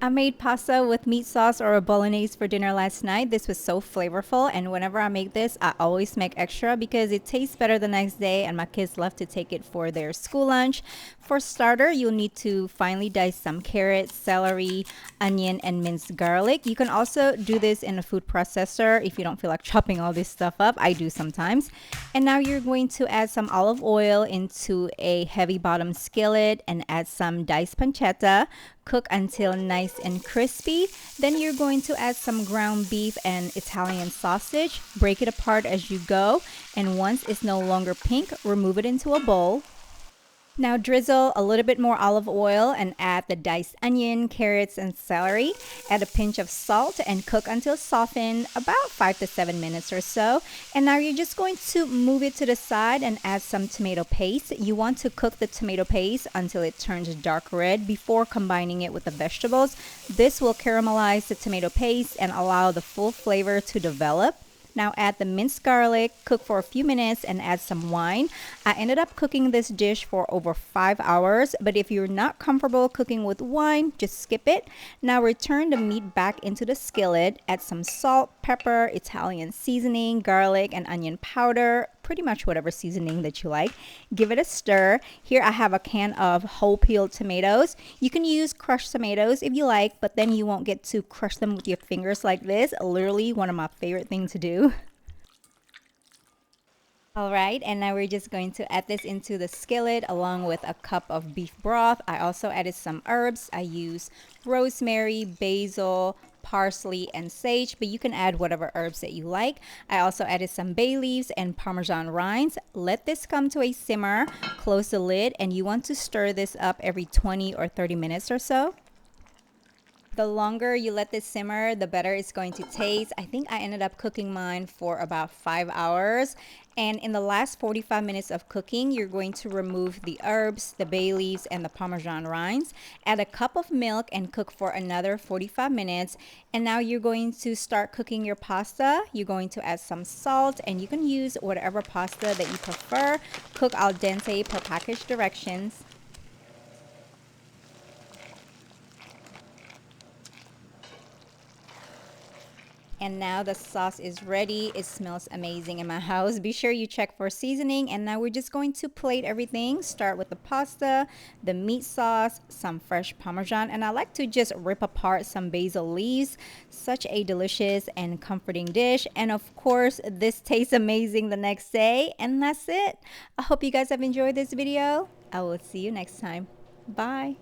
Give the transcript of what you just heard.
I made pasta with meat sauce or a bolognese for dinner last night. This was so flavorful, and whenever I make this, I always make extra because it tastes better the next day, and my kids love to take it for their school lunch. For starter, you'll need to finely dice some carrots, celery, onion, and minced garlic. You can also do this in a food processor if you don't feel like chopping all this stuff up. I do sometimes. And now you're going to add some olive oil into a heavy bottom skillet and add some diced pancetta. Cook until nice and crispy. Then you're going to add some ground beef and Italian sausage. Break it apart as you go, and once it's no longer pink, remove it into a bowl. Now drizzle a little bit more olive oil and add the diced onion, carrots, and celery. Add a pinch of salt and cook until softened, about 5 to 7 minutes or so. And now you're just going to move it to the side and add some tomato paste. You want to cook the tomato paste until it turns dark red before combining it with the vegetables. This will caramelize the tomato paste and allow the full flavor to develop. Now add the minced garlic, cook for a few minutes, and add some wine. I ended up cooking this dish for over 5 hours, but if you're not comfortable cooking with wine, just skip it. Now return the meat back into the skillet, add some salt, pepper, Italian seasoning, garlic, and onion powder, pretty much whatever seasoning that you like. Give it a stir. Here I have a can of whole peeled tomatoes. You can use crushed tomatoes if you like, but then you won't get to crush them with your fingers like this. Literally one of my favorite things to do. All right, and now we're just going to add this into the skillet along with a cup of beef broth. I also added some herbs. I use rosemary, basil, parsley, and sage, but you can add whatever herbs that you like. I also added some bay leaves and parmesan rinds. Let this come to a simmer, close the lid, and you want to stir this up every 20 or 30 minutes or so. The longer you let this simmer, the better it's going to taste. I think I ended up cooking mine for about 5 hours. And in the last 45 minutes of cooking, you're going to remove the herbs, the bay leaves, and the parmesan rinds. Add a cup of milk and cook for another 45 minutes. And now you're going to start cooking your pasta. You're going to add some salt, and you can use whatever pasta that you prefer. Cook al dente per package directions. And now the sauce is ready. It smells amazing in my house. Be sure you check for seasoning. And now we're just going to plate everything. Start with the pasta, the meat sauce, some fresh parmesan, and I like to just rip apart some basil leaves. Such a delicious and comforting dish. And of course, this tastes amazing the next day. And that's it. I hope you guys have enjoyed this video. I will see you next time. Bye.